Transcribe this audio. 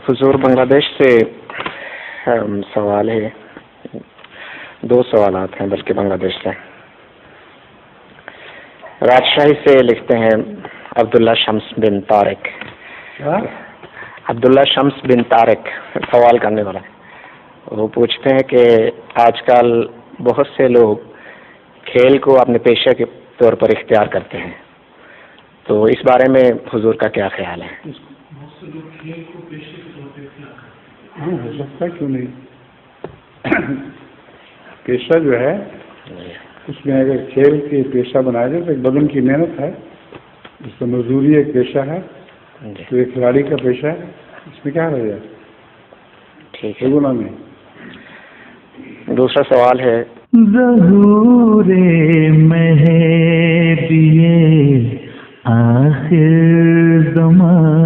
حضور بنگلہ دیش سے سوال ہے، دو سوالات ہیں بلکہ بنگلہ دیش سے۔ راجشاہی سے لکھتے ہیں عبداللہ شمس بن طارق۔ عبداللہ شمس بن طارق سوال کرنے والا ہے۔ وہ پوچھتے ہیں کہ آج کل بہت سے لوگ کھیل کو اپنے پیشے کے طور پر اختیار کرتے ہیں، تو اس بارے میں حضور کا کیا خیال ہے؟ ہاں، ہو سکتا ہے، کیوں نہیں۔ پیشہ جو ہے اس میں اگر کھیل کے پیشہ بنایا جائے تو ایک بدن کی محنت ہے، جس کا مزدوری ایک پیشہ ہے، تو ایک کھلاڑی کا پیشہ ہے، اس میں کیا رہ جائے؟ ٹھیک ہے۔ گناہ میں دوسرا سوال ہے، ظہور مہدی آخر زمان